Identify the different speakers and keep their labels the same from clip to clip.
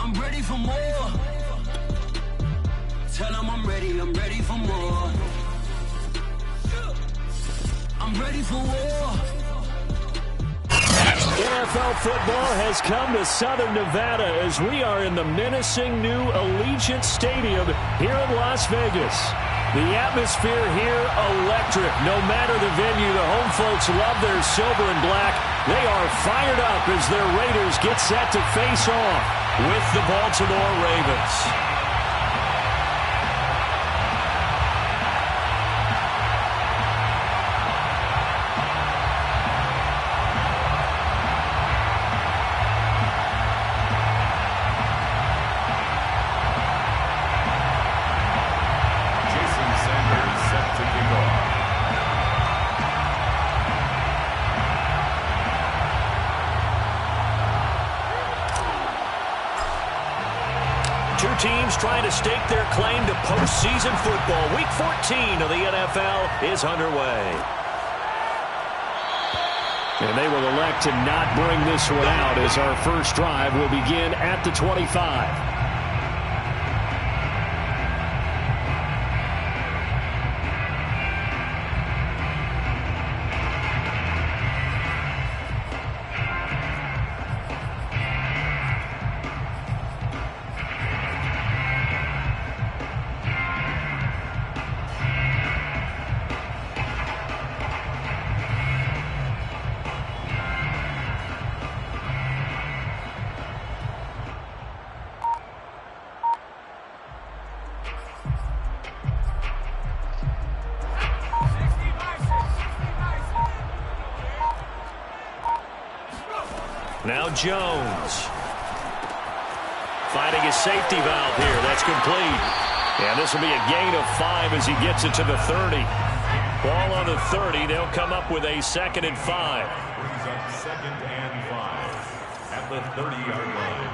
Speaker 1: I'm ready for more. Tell them I'm ready for more. I'm ready for war.
Speaker 2: NFL football has come to Southern Nevada as we are in the menacing new Allegiant Stadium here in Las Vegas. The atmosphere here, electric. No matter the venue, the home folks love their silver and black. They are fired up as their Raiders get set to face off with the Baltimore Ravens. Teams trying to stake their claim to postseason football. Week 14 of the NFL is underway. And they will elect to not bring this one out as our first drive will begin at the 25. Now Jones. Finding his safety valve here. That's complete. And this will be a gain of 5 as he gets it to the 30. Ball on the 30. They'll come up with a 2nd and 5.
Speaker 3: Brings up 2nd and 5 at the 30-yard line.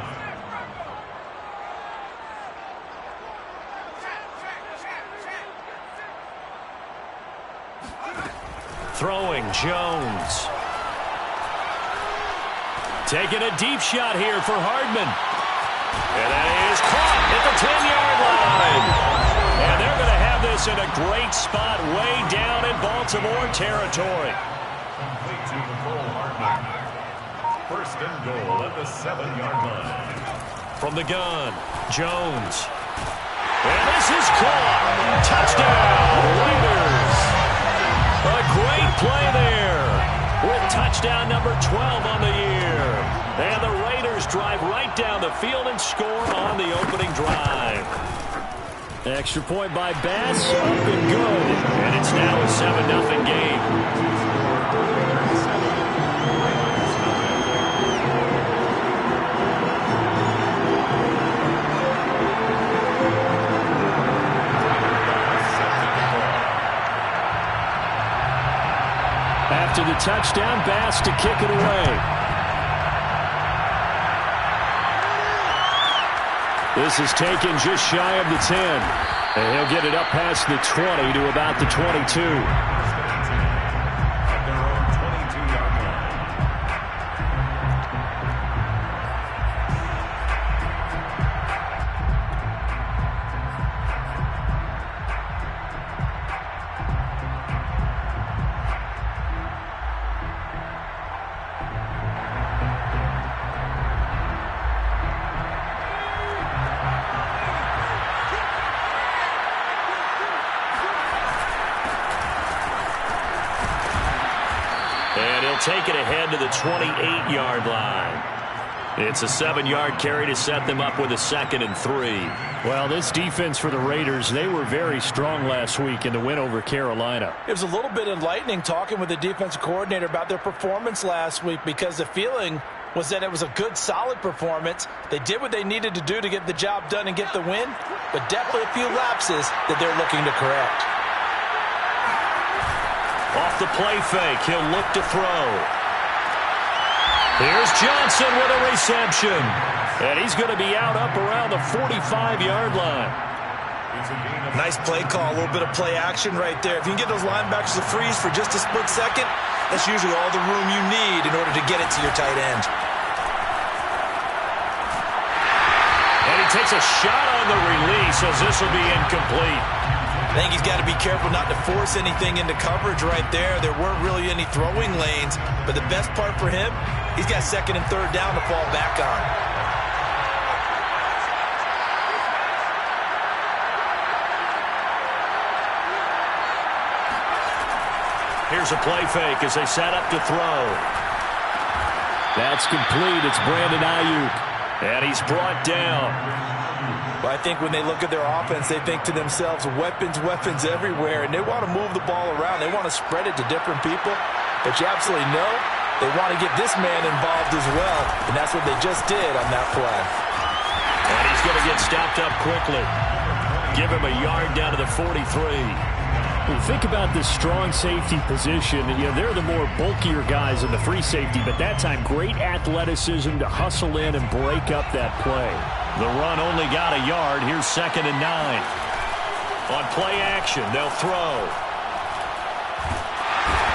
Speaker 2: Throwing Jones. Taking a deep shot here for Hardman. And that is caught at the 10-yard line. And they're going to have this in a great spot way down in Baltimore territory.
Speaker 3: Complete to Nicole Hardman. 1st and goal at the 7-yard line.
Speaker 2: From the gun, Jones. And this is caught. Touchdown, Raiders. A great play there with touchdown number 12 on the year. And the Raiders drive right down the field and score on the opening drive. Extra point by Bass, up and good. And it's now a 7-0 game. After the touchdown, Bass to kick it away. This is taken just shy of the 10. And he'll get it up past the 20 to about the 22.
Speaker 3: At their own 22-yard line.
Speaker 2: And he'll take it ahead to the 28-yard line. It's a 7-yard carry to set them up with a 2nd and 3. Well, this defense for the Raiders, they were very strong last week in the win over Carolina.
Speaker 4: It was a little bit enlightening talking with the defensive coordinator about their performance last week because the feeling was that it was a good, solid performance. They did what they needed to do to get the job done and get the win, but definitely a few lapses that they're looking to correct.
Speaker 2: Off the play fake, he'll look to throw. Here's Johnson with a reception. And he's going to be out up around the 45-yard line.
Speaker 4: Nice play call, a little bit of play action right there. If you can get those linebackers to freeze for just a split second, that's usually all the room you need in order to get it to your tight end.
Speaker 2: takes a shot on the release as this will be incomplete.
Speaker 4: I think he's got to be careful not to force anything into coverage right there. There weren't really any throwing lanes, but the best part for him, he's got second and third down to fall back on.
Speaker 2: Here's a play fake as they set up to throw.
Speaker 5: That's complete. It's Brandon Ayuk.
Speaker 2: And he's brought down.
Speaker 4: But I think when they look at their offense, they think to themselves, weapons, weapons everywhere, and they want to move the ball around. They want to spread it to different people. But you absolutely know they want to get this man involved as well, and that's what they just did on that play.
Speaker 2: And he's going to get stopped up quickly. Give him a yard down to the 43.
Speaker 5: When you think about this strong safety position, they're the more bulkier guys in the free safety, but that time great athleticism to hustle in and break up that play.
Speaker 2: The run only got a yard. Here's 2nd and 9. On play action, they'll throw.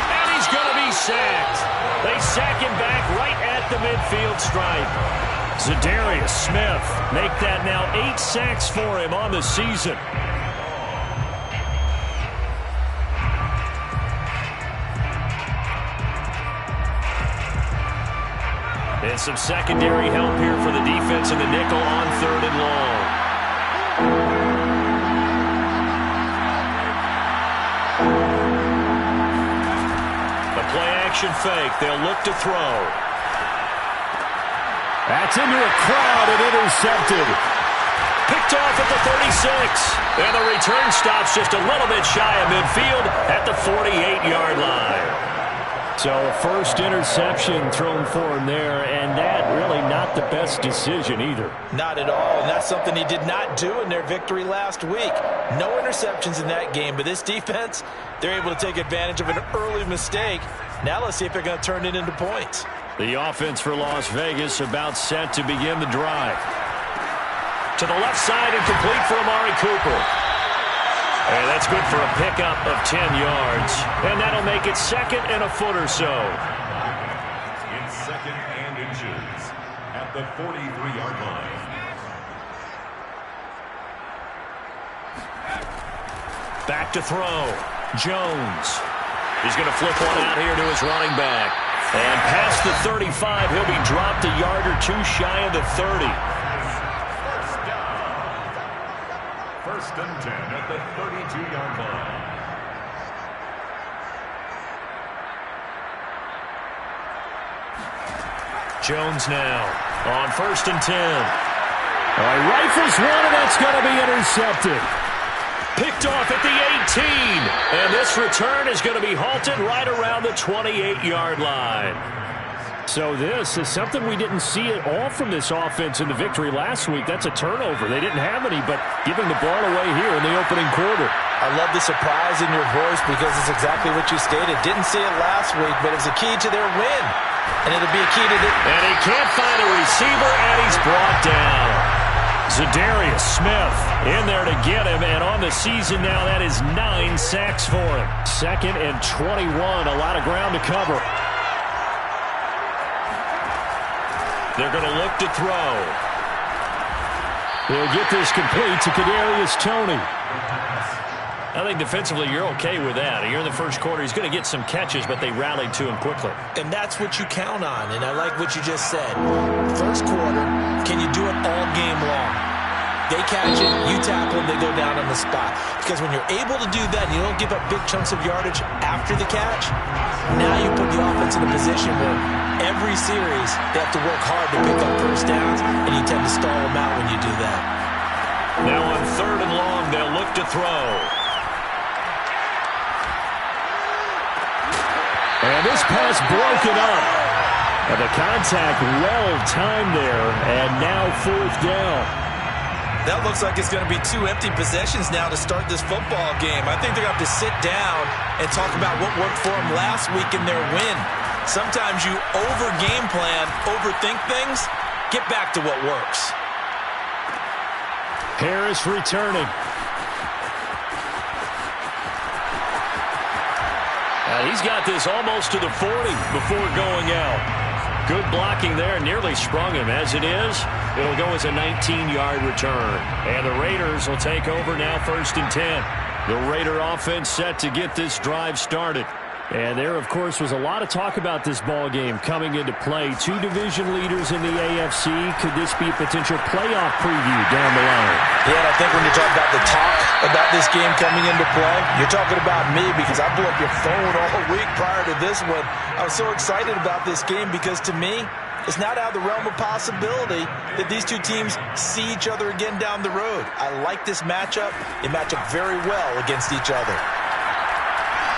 Speaker 2: And he's going to be sacked. They sack him back right at the midfield stripe. Zadarius Smith make that now 8 sacks for him on the season. And some secondary help here for the defense in the nickel on 3rd and long. A play-action fake. They'll look to throw.
Speaker 5: That's into a crowd and intercepted.
Speaker 2: Picked off at the 36. And the return stops just a little bit shy of midfield at the 48-yard line.
Speaker 5: So a first interception thrown for him there, and that really not the best decision either.
Speaker 4: Not at all, and that's something he did not do in their victory last week. No interceptions in that game, but this defense, they're able to take advantage of an early mistake. Now let's see if they're going to turn it into points.
Speaker 2: The offense for Las Vegas about set to begin the drive. To the left side and complete for Amari Cooper. And that's good for a pickup of 10 yards. And that'll make it 2nd and a foot or so.
Speaker 3: It's 2nd and inches at the 43-yard line.
Speaker 2: Back to throw. Jones. He's going to flip one out here to his running back. And past the 35, he'll be dropped a yard or two shy of the 30.
Speaker 3: First and 10 at the 32-yard line.
Speaker 2: Jones now on 1st and 10.
Speaker 5: All right, rifles one, and that's going to be intercepted.
Speaker 2: Picked off at the 18. And this return is going to be halted right around the 28-yard line.
Speaker 5: So this is something we didn't see at all from this offense in the victory last week. That's a turnover. They didn't have any, but giving the ball away here in the opening quarter.
Speaker 4: I love the surprise in your voice because it's exactly what you stated. Didn't see it last week, but it's a key to their win. And it'll be a key to
Speaker 2: And he can't find a receiver, and he's brought down. Zadarius Smith in there to get him, and on the season now, that is 9 sacks for him.
Speaker 5: 2nd and 21, a lot of ground to cover.
Speaker 2: They're going to look to throw.
Speaker 5: They'll get this complete to Kadarius Toney.
Speaker 2: I think defensively you're okay with that. Here in the first quarter, he's going to get some catches, but they rallied to him quickly.
Speaker 4: And that's what you count on, and I like what you just said. First quarter, can you do it all game long? They catch it, you tackle them, they go down on the spot. Because when you're able to do that, and you don't give up big chunks of yardage after the catch, now you put the offense in a position where every series they have to work hard to pick up first downs, and you tend to stall them out when you do that.
Speaker 2: Now on 3rd and long, they'll look to throw.
Speaker 5: And this pass broken up. And the contact well timed there, and now 4th down.
Speaker 4: That looks like it's going to be 2 empty possessions now to start this football game. I think they're going to have to sit down and talk about what worked for them last week in their win. Sometimes you over-game plan, overthink things. Get back to what works.
Speaker 5: Harris returning.
Speaker 2: He's got this almost to the 40 before going out. Good blocking there, nearly sprung him. As it is, It'll go as a 19-yard return. And the Raiders will take over now 1st and 10. The Raider offense set to get this drive started.
Speaker 5: And there, of course, was a lot of talk about this ball game coming into play. Two division leaders in the AFC. Could this be a potential playoff preview down the line?
Speaker 4: Yeah, and I think when you talk about the talk about this game coming into play, you're talking about me because I blew up your phone all week prior to this one. I was so excited about this game because, to me, it's not out of the realm of possibility that these two teams see each other again down the road. I like this matchup. They match up very well against each other.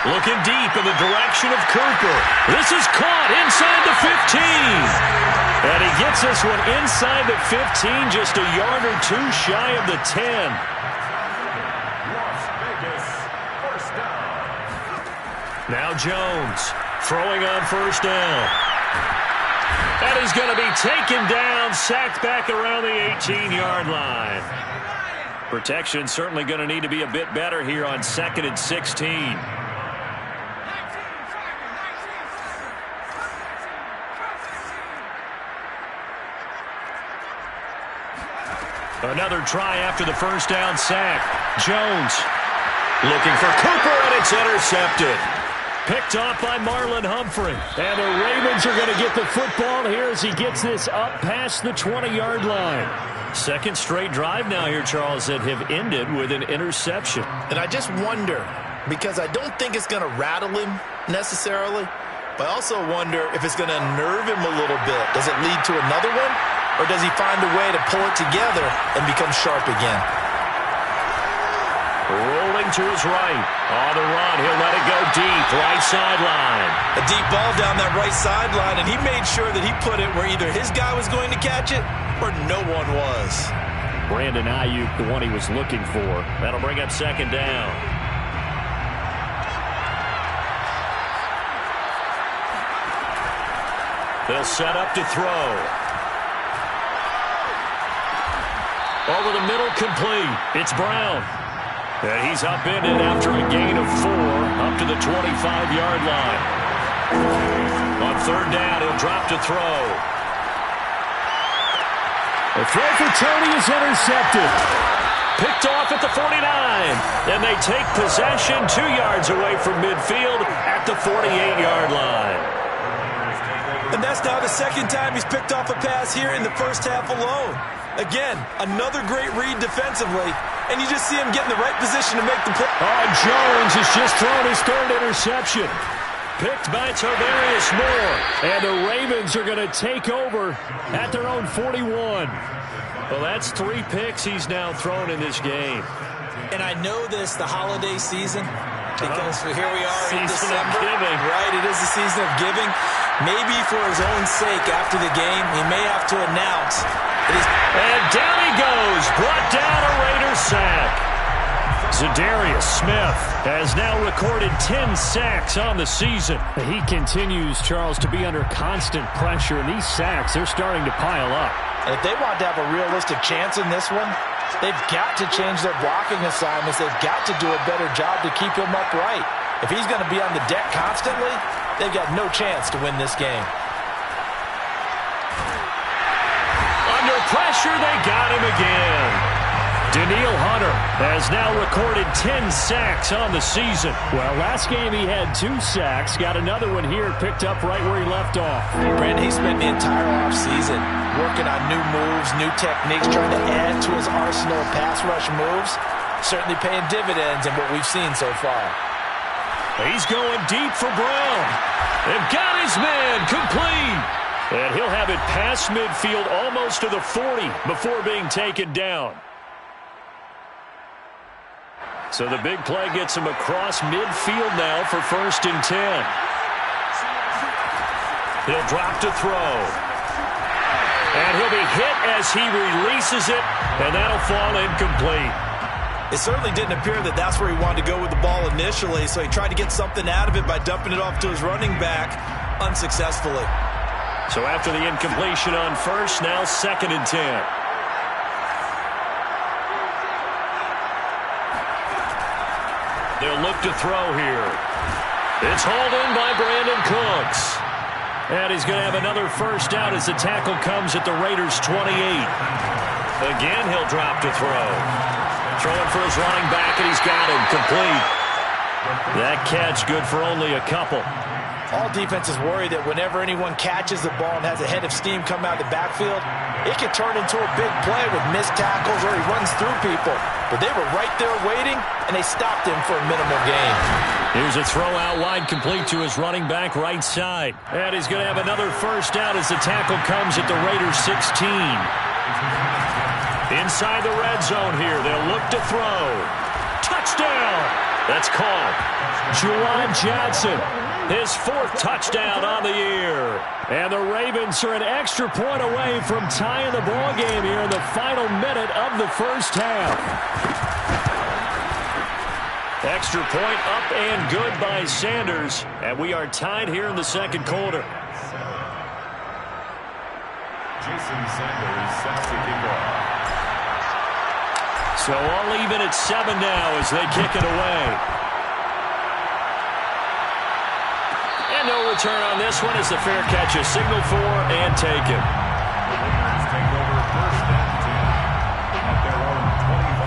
Speaker 2: Looking deep in the direction of Cooper. This is caught inside the 15. And he gets this one inside the 15, just a yard or two shy of the 10.
Speaker 3: Las Vegas, first down.
Speaker 2: Now Jones throwing on 1st down. And he's going to be taken down, sacked back around the 18-yard line. Protection certainly going to need to be a bit better here on 2nd and 16. Another try after the 1st down sack. Jones looking for Cooper, and it's intercepted. Picked off by Marlon Humphrey.
Speaker 5: And the Ravens are going to get the football here as he gets this up past the 20-yard line.
Speaker 2: Second straight drive now here, Charles, that have ended with an interception.
Speaker 4: And I just wonder, because I don't think it's going to rattle him necessarily, but I also wonder if it's going to unnerve him a little bit. Does it lead to another one? Or does he find a way to pull it together and become sharp again?
Speaker 2: Rolling to his right. On the run, he'll let it go deep. Right sideline.
Speaker 4: A deep ball down that right sideline, and he made sure that he put it where either his guy was going to catch it or no one was.
Speaker 5: Brandon Ayuk, the one he was looking for.
Speaker 2: That'll bring up 2nd down. They'll set up to throw. Over the middle, complete. It's Brown. And he's upended after a gain of 4 up to the 25-yard line. On 3rd down, he'll drop to throw.
Speaker 5: The throw for Tony is intercepted.
Speaker 2: Picked off at the 49. And they take possession 2 yards away from midfield at the 48-yard line.
Speaker 4: And that's now the 2nd time he's picked off a pass here in the first half alone. Again, another great read defensively, and you just see him get in the right position to make the play.
Speaker 5: Oh, Jones has just thrown his 3rd interception.
Speaker 2: Picked by Tarvarius Moore.
Speaker 5: And the Ravens are going to take over at their own 41.
Speaker 2: Well, that's 3 picks he's now thrown in this game.
Speaker 4: And I know this, the holiday season, because here we are in
Speaker 2: Season
Speaker 4: December.
Speaker 2: of giving.
Speaker 4: Right, it is the season of giving. Maybe for his own sake after the game, he may have to announce.
Speaker 2: And down he goes, brought down a Raiders sack. Za'Darius Smith has now recorded 10 sacks on the season.
Speaker 5: He continues, Charles, to be under constant pressure, and these sacks, they're starting to pile up.
Speaker 4: And if they want to have a realistic chance in this one, they've got to change their blocking assignments. They've got to do a better job to keep him upright. If he's going to be on the deck constantly, they've got no chance to win this game.
Speaker 2: Under pressure, they got him again. Danielle Hunter has now recorded 10 sacks on the season.
Speaker 5: Well, last game he had 2 sacks. Got another one here, picked up right where he left off.
Speaker 4: Brandon, he spent the entire offseason working on new moves, new techniques, trying to add to his arsenal of pass rush moves. Certainly paying dividends in what we've seen so far.
Speaker 2: He's going deep for Brown. They've got his man complete. And he'll have it past midfield almost to the 40 before being taken down. So the big play gets him across midfield now for 1st and 10. He'll drop to throw. And he'll be hit as he releases it, and that'll fall incomplete.
Speaker 4: It certainly didn't appear that that's where he wanted to go with the ball initially, so he tried to get something out of it by dumping it off to his running back unsuccessfully.
Speaker 2: So after the incompletion on 1st, now 2nd and 10. They'll look to throw here. It's hauled in by Brandon Cooks. And he's going to have another first down as the tackle comes at the Raiders' 28. Again, he'll drop to throw. Throwing for his running back, and he's got him complete. That catch good for only a couple.
Speaker 4: All defenses worry that whenever anyone catches the ball and has a head of steam come out of the backfield, it can turn into a big play with missed tackles or he runs through people. But they were right there waiting, and they stopped him for a minimal gain.
Speaker 2: Here's a throw out wide complete to his running back right side. And he's going to have another first down as the tackle comes at the Raiders' 16. Inside the red zone here, they'll look to throw. Touchdown! That's called.
Speaker 5: Juwan Johnson,
Speaker 2: his 4th touchdown on the year.
Speaker 5: And the Ravens are an extra point away from tying the ball game here in the final minute of the first half.
Speaker 2: Extra point up and good by Sanders. And we are tied here in the second quarter.
Speaker 3: Jason Sanders set to kick off.
Speaker 2: So all even at 7 now as they kick it away. And no return on this one as the fair catch is signaled for and taken.
Speaker 3: The Raiders take over first and 10 at their own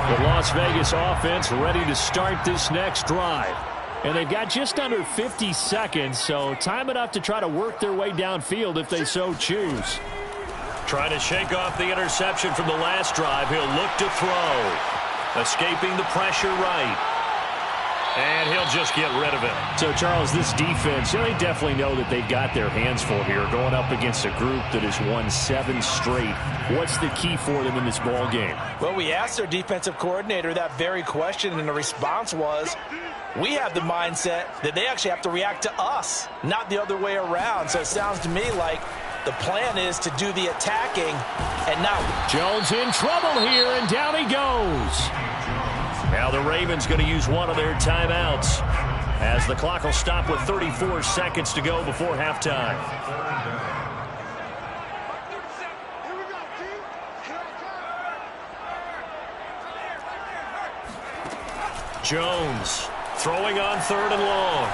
Speaker 3: 25.
Speaker 5: The Las Vegas offense ready to start this next drive. And they've got just under 50 seconds, so time enough to try to work their way downfield if they so choose.
Speaker 2: Trying to shake off the interception from the last drive. He'll look to throw. Escaping the pressure right. And he'll just get rid of it.
Speaker 5: So, Charles, this defense, they definitely know that they've got their hands full here going up against a group that has won 7 straight. What's the key for them in this ball game?
Speaker 4: Well, we asked their defensive coordinator that very question, and the response was, we have the mindset that they actually have to react to us, not the other way around. So it sounds to me like the plan is to do the attacking and not.
Speaker 5: Jones in trouble here, and down he goes.
Speaker 2: Now the Ravens going to use one of their timeouts as the clock will stop with 34 seconds to go before halftime. Jones throwing on 3rd and long.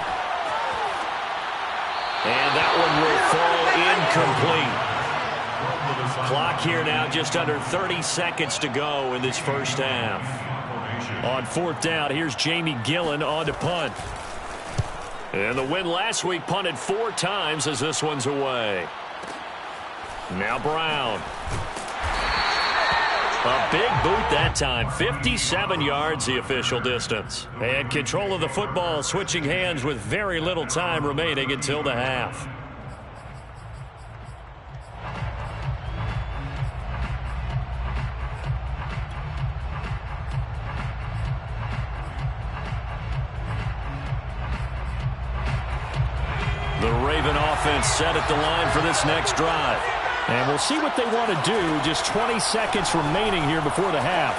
Speaker 2: And that one will fall incomplete. Clock here now just under 30 seconds to go in this first half. On 4th down, here's Jamie Gillen on to punt. And the win last week punted 4 times as this one's away. Now Brown. A big boot that time. 57 yards the official distance. And control of the football switching hands with very little time remaining until the half. The Raven offense set at the line for this next drive.
Speaker 5: And we'll see what they want to do. Just 20 seconds remaining here before the half.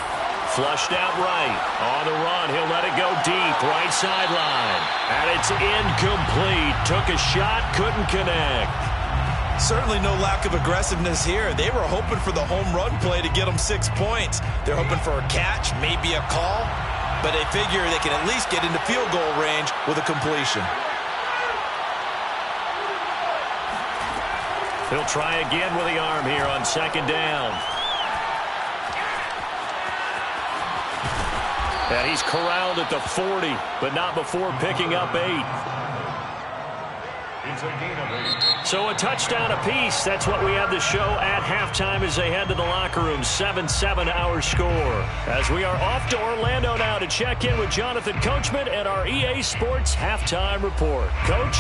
Speaker 2: Flushed out right. On the run, he'll let it go deep. Right sideline. And it's incomplete. Took a shot, couldn't connect.
Speaker 4: Certainly no lack of aggressiveness here. They were hoping for the home run play to get them 6 points. They're hoping for a catch, maybe a call. But they figure they can at least get into field goal range with a completion.
Speaker 2: He'll try again with the arm here on 2nd down. And he's corralled at the 40, but not before picking up 8.
Speaker 3: It's a gain of 8.
Speaker 2: So a touchdown apiece. That's what we have to show at halftime as they head to the locker room. 7-7 our score. As we are off to Orlando now to check in with Jonathan Coachman and our EA Sports halftime report. Coach?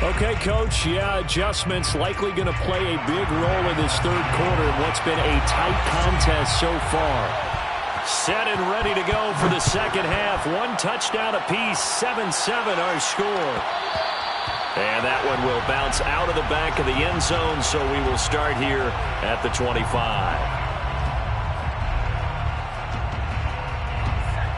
Speaker 5: Okay, Coach, adjustments likely going to play a big role in this 3rd quarter in what's been a tight contest so far.
Speaker 2: Set and ready to go for the second half. 1 touchdown apiece, 7-7 our score. And that one will bounce out of the back of the end zone, so we will start here at the 25.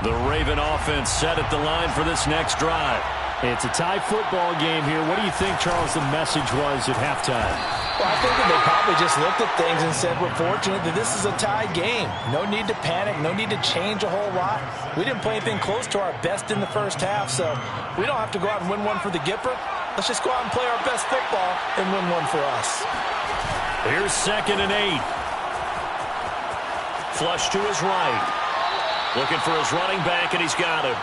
Speaker 2: The Raven offense set at the line for this next drive.
Speaker 5: It's a tie football game here. What do you think, Charles, the message was at halftime?
Speaker 4: Well, I think that they probably just looked at things and said, we're fortunate that this is a tie game. No need to panic. No need to change a whole lot. We didn't play anything close to our best in the first half, so we don't have to go out and win one for the Gipper. Let's just go out and play our best football and win one for us.
Speaker 2: Here's 2nd and 8. Flush to his right. Looking for his running back, and he's got him.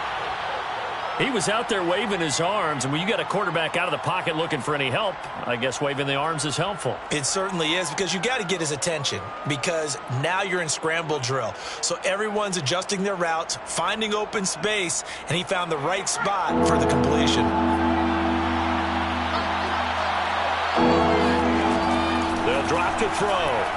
Speaker 2: He was out there waving his arms, and when you got a quarterback out of the pocket looking for any help, I guess waving the arms is helpful.
Speaker 4: It certainly is, because you got to get his attention, because now you're in scramble drill. So everyone's adjusting their routes, finding open space, and he found the right spot for the completion.
Speaker 2: They'll drop to throw.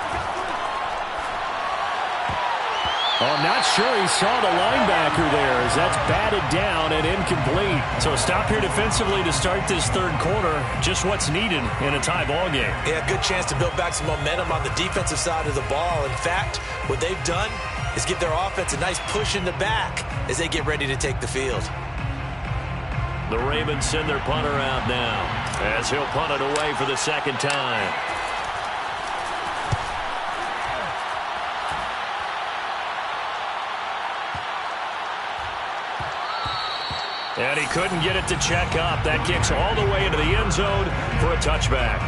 Speaker 5: Oh, I'm not sure he saw the linebacker there as that's batted down and incomplete. So a stop here defensively to start this third quarter. Just what's needed in a tie ball game.
Speaker 4: Yeah, good chance to build back some momentum on the defensive side of the ball. In fact, what they've done is give their offense a nice push in the back as they get ready to take the field.
Speaker 2: The Ravens send their punter out now as he'll punt it away for the second time. And he couldn't get it to check up. That kicks all the way into the end zone for a touchback.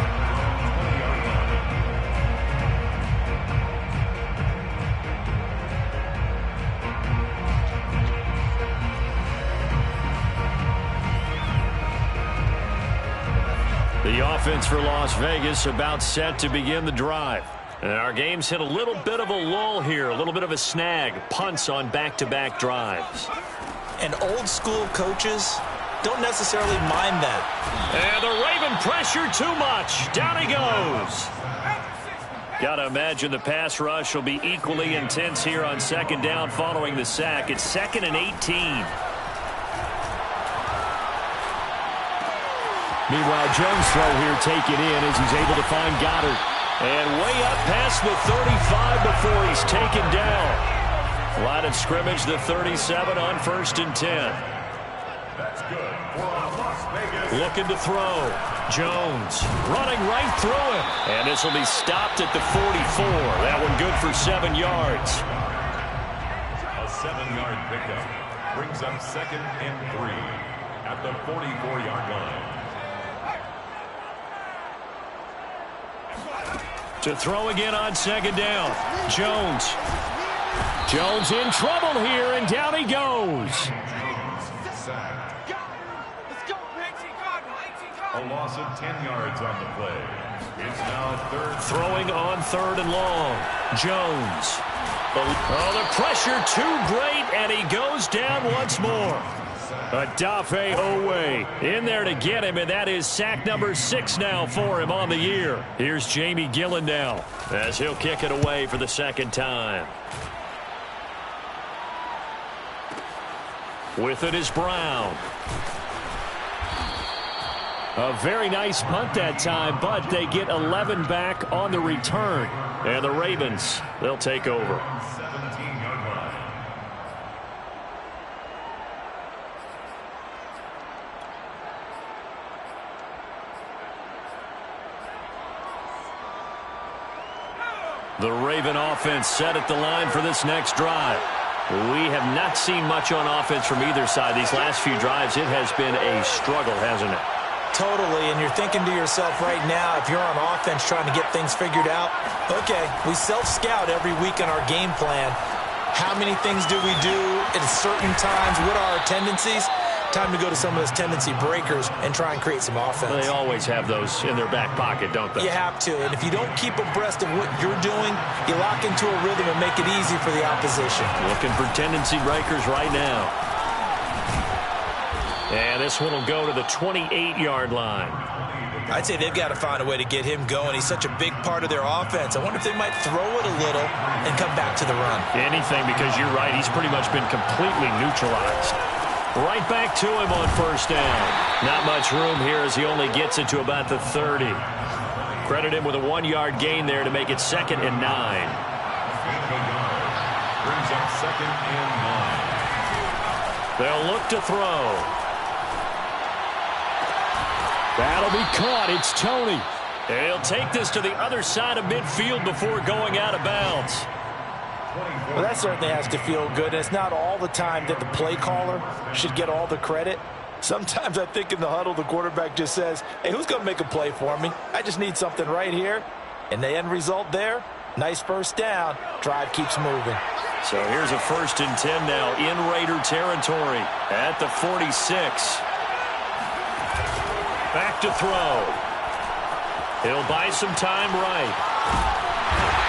Speaker 2: The offense for Las Vegas about set to begin the drive. And our game's hit a little bit of a lull here, a little bit of a snag. Punts on back-to-back drives.
Speaker 4: And old-school coaches don't necessarily mind that.
Speaker 2: And the Raven pressure too much. Down he goes. Got to imagine the pass rush will be equally intense here on second down following the sack. It's 2nd and 18.
Speaker 5: Meanwhile, Jones' throw here taken in as he's able to find Goddard.
Speaker 2: And way up past the 35 before he's taken down. Line of scrimmage, the 37 on 1st and 10.
Speaker 3: That's good for Las Vegas.
Speaker 2: Looking to throw. Jones running right through him. And this will be stopped at the 44. That one good for 7 yards.
Speaker 3: A 7-yard pickup brings up 2nd and 3 at the 44-yard line.
Speaker 2: To throw again on second down. Jones
Speaker 5: in trouble here, and down he goes.
Speaker 3: A loss of 10 yards on the play. It's now 3rd.
Speaker 2: Throwing on 3rd and long. Jones. Oh, the pressure too great, and he goes down once more. Odafe Oweh in there to get him, and that is sack number 6 now for him on the year. Here's Jamie Gillen now as he'll kick it away for the second time. With it is Brown.
Speaker 5: A very nice punt that time, but they get 11 back on the return.
Speaker 2: And the Ravens, they'll take over.
Speaker 3: 17-yard line.
Speaker 2: The Raven offense set at the line for this next drive. We have not seen much on offense from either side. These last few drives, it has been a struggle, hasn't it?
Speaker 4: Totally, and you're thinking to yourself right now, if you're on offense trying to get things figured out, okay, we self-scout every week in our game plan. How many things do we do at certain times? What are our tendencies? Time to go to some of those tendency breakers and try and create some offense.
Speaker 2: They always have those in their back pocket, don't they?
Speaker 4: You have to, and if you don't keep abreast of what you're doing, you lock into a rhythm and make it easy for the opposition.
Speaker 2: Looking for tendency breakers right now. And this one will go to the 28-yard line.
Speaker 4: I'd say they've got to find a way to get him going. He's such a big part of their offense. I wonder if they might throw it a little and come back to the run.
Speaker 2: Anything, because you're right. He's pretty much been completely neutralized. Right back to him on first down. Not much room here as he only gets it to about the 30. Credit him with a 1-yard gain there to make it 2nd and 9.
Speaker 3: Brings up 2nd and 9.
Speaker 2: They'll look to throw.
Speaker 5: That'll be caught. It's Tony.
Speaker 2: And he'll take this to the other side of midfield before going out of bounds.
Speaker 4: Well, that certainly has to feel good. And it's not all the time that the play caller should get all the credit. Sometimes I think in the huddle, the quarterback just says, hey, who's going to make a play for me? I just need something right here. And the end result there, nice first down. Drive keeps moving.
Speaker 2: So here's a 1st and 10 now in Raider territory at the 46. Back to throw. He'll buy some time right.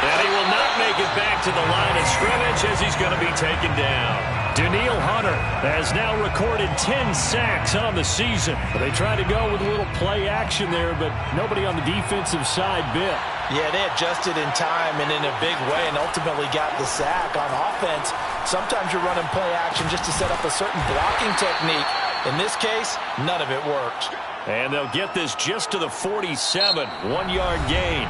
Speaker 2: And he will not make it back to the line of scrimmage as he's going to be taken down. Danielle Hunter has now recorded 10 sacks on the season.
Speaker 5: They tried to go with a little play action there, but nobody on the defensive side bit.
Speaker 4: Yeah, they adjusted in time and in a big way and ultimately got the sack. On offense, sometimes you're running play action just to set up a certain blocking technique. In this case, none of it worked.
Speaker 2: And they'll get this just to the 47, 1-yard gain.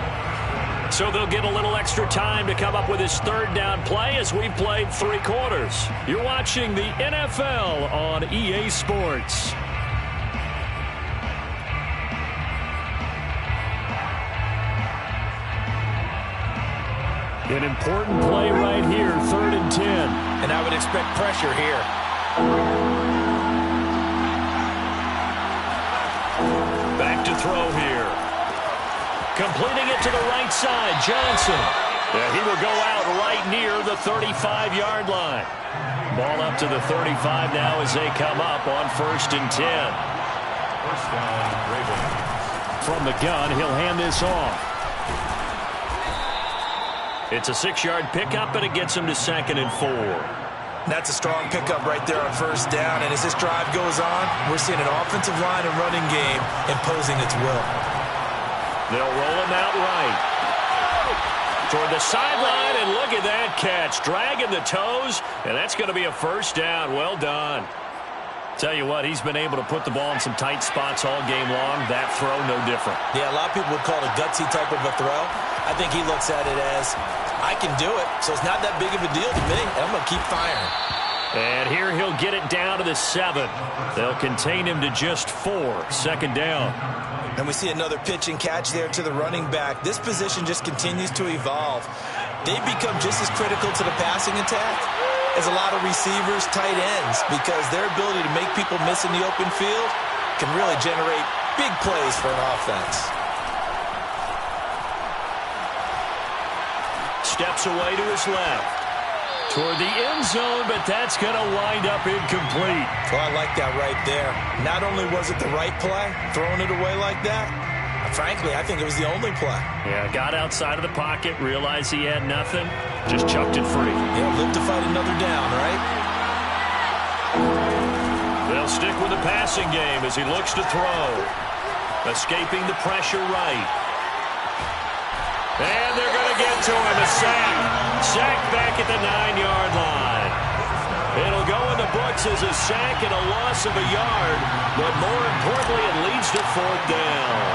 Speaker 2: So they'll get a little extra time to come up with his 3rd down play as we've played 3 quarters. You're watching the NFL on EA Sports.
Speaker 5: An important play right here, 3rd and 10.
Speaker 4: And I would expect pressure here.
Speaker 2: Back to throw here. Completing it to the right side, Johnson. Yeah, he will go out right near the 35-yard line. Ball up to the 35 now as they come up on 1st and 10.
Speaker 3: First down, Ravens.
Speaker 5: From the gun, he'll hand this off.
Speaker 2: It's a 6-yard pickup, and it gets him to 2nd and 4.
Speaker 4: That's a strong pickup right there on 1st down. And as this drive goes on, we're seeing an offensive line and running game imposing its will.
Speaker 2: They'll roll him out right. Toward the sideline, and look at that catch. Dragging the toes, and that's going to be a 1st down. Well done. Tell you what, he's been able to put the ball in some tight spots all game long. That throw, no different.
Speaker 4: Yeah, a lot of people would call it a gutsy type of a throw. I think he looks at it as, I can do it, so it's not that big of a deal to me, and I'm going to keep firing.
Speaker 2: And here he'll get it down to the 7. They'll contain him to just 4. 2nd down.
Speaker 4: And we see another pitch and catch there to the running back. This position just continues to evolve. They've become just as critical to the passing attack as a lot of receivers, tight ends, because their ability to make people miss in the open field can really generate big plays for an offense.
Speaker 2: Steps away to his left. Toward the end zone, but that's going to wind up incomplete.
Speaker 4: Well, I like that right there. Not only was it the right play, throwing it away like that, frankly, I think it was the only play.
Speaker 2: Yeah, got outside of the pocket, realized he had nothing, just chucked it free.
Speaker 4: Yeah, live to fight another down, right?
Speaker 2: They'll stick with the passing game as he looks to throw. Escaping the pressure right. And they're going to get to him, a sack. Sack back at the 9-yard line. It'll go in the books as a sack and a loss of a yard, but more importantly, it leads to 4th down.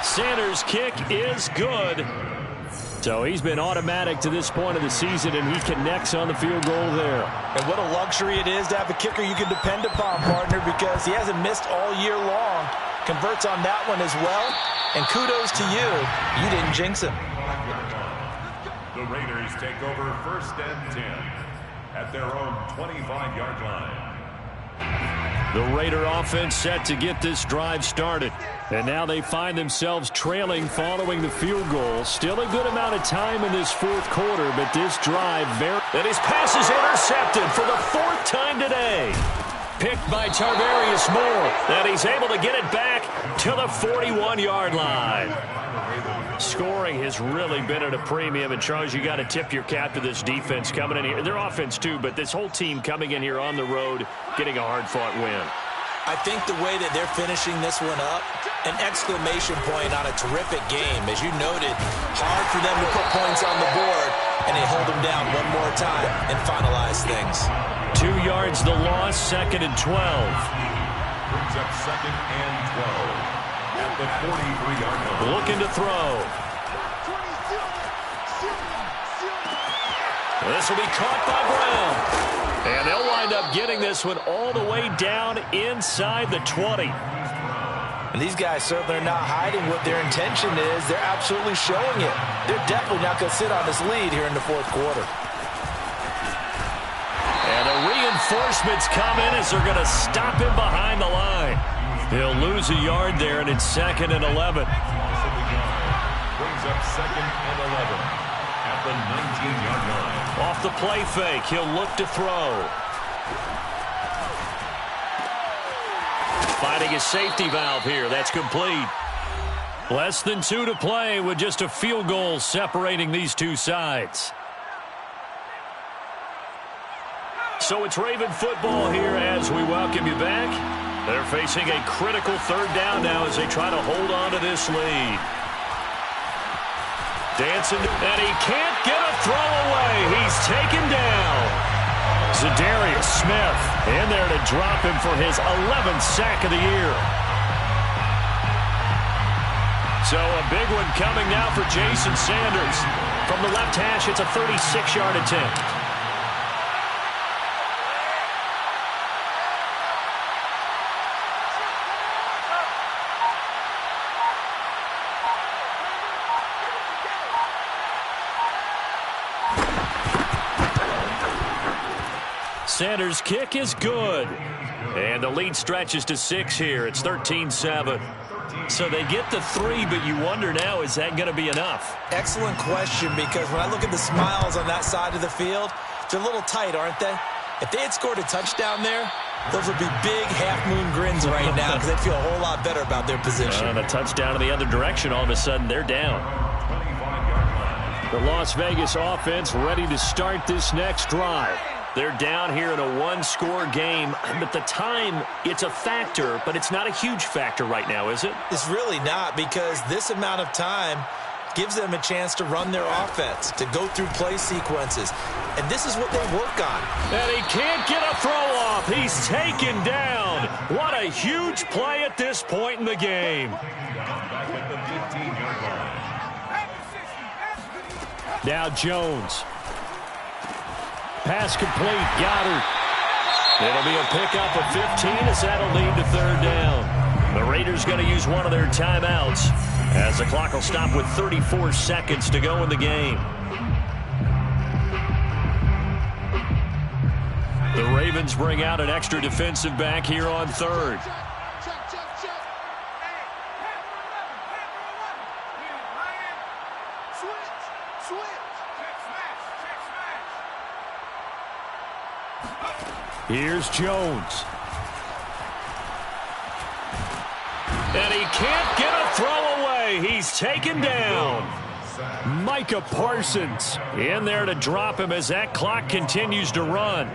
Speaker 2: Sanders' kick is good.
Speaker 5: So he's been automatic to this point of the season, and he connects on the field goal there.
Speaker 4: And what a luxury it is to have a kicker you can depend upon, partner, because he hasn't missed all year long. Converts on that one as well. And kudos to you. You didn't jinx him.
Speaker 3: The Raiders take over 1st and 10 at their own 25-yard line.
Speaker 5: The Raider offense set to get this drive started. And now they find themselves trailing following the field goal. Still a good amount of time in this 4th quarter, but this drive very...
Speaker 2: And his pass is intercepted for the 4th time today. Picked by Tarvarius Moore. And he's able to get it back to the 41-yard line. Scoring has really been at a premium. And, Charles, you got to tip your cap to this defense coming in here. Their offense, too, but this whole team coming in here on the road, getting a hard-fought win.
Speaker 4: I think the way that they're finishing this one up, an exclamation point on a terrific game. As you noted, hard for them to put points on the board, and they hold them down one more time and finalize things.
Speaker 2: 2 yards the loss, 2nd and 12.
Speaker 3: Brings up 2nd and 12 at the 43-yard line.
Speaker 2: Looking to throw. This will be caught by Brown.
Speaker 5: And they'll wind up getting this one all the way down inside the 20.
Speaker 4: And these guys certainly are not hiding what their intention is. They're absolutely showing it. They're definitely not going to sit on this lead here in the fourth quarter.
Speaker 5: And the reinforcements come in as they're going to stop him behind the line. He'll lose a yard there, and it's 2nd and 11.
Speaker 3: Brings up 2nd and 11 at the 19-yard line.
Speaker 5: Off the play fake, he'll look to throw. Finding a safety valve here. That's complete. Less than 2 to play with just a field goal separating these two sides. So it's Raven football here as we welcome you back. They're facing a critical 3rd down now as they try to hold on to this lead. Dancing, and he can't get a throw away. He's taken down. Zadarius Smith in there to drop him for his 11th sack of the year. So a big one coming now for Jason Sanders. From the left hash, it's a 36-yard attempt. Sanders' kick is good. And the lead stretches to 6 here. It's 13-7. So they get the 3, but you wonder now, is that going to be enough?
Speaker 4: Excellent question, because when I look at the smiles on that side of the field, they're a little tight, aren't they? If they had scored a touchdown there, those would be big half-moon grins right now because they'd feel a whole lot better about their position.
Speaker 5: And a touchdown in the other direction, all of a sudden they're down. The Las Vegas offense ready to start this next drive. They're down here in a 1-score game, but the time, it's a factor, but it's not a huge factor right now, is it?
Speaker 4: It's really not, because this amount of time gives them a chance to run their offense, to go through play sequences, and this is what they work on.
Speaker 5: And he can't get a throw off. He's taken down. What a huge play at this point in the game.
Speaker 3: Back at the 15-yard line.
Speaker 5: Now Jones. Pass complete. Goddard. It'll be a pickup of 15 as that'll lead to 3rd down. The Raiders going to use one of their timeouts as the clock will stop with 34 seconds to go in the game. The Ravens bring out an extra defensive back here on 3rd. Here's Jones. And he can't get a throw away. He's taken down. Micah Parsons in there to drop him as that clock continues to run.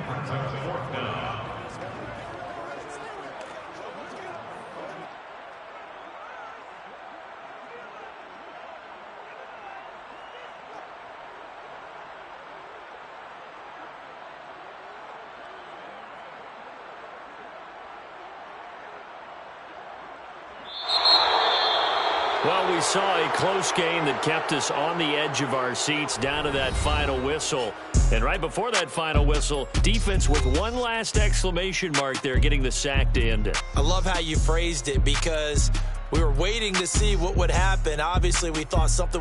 Speaker 5: Well, we saw a close game that kept us on the edge of our seats down to that final whistle. And right before that final whistle, defense with one last exclamation mark there, getting the sack to end it.
Speaker 4: I love how you phrased it, because we were waiting to see what would happen. Obviously, we thought something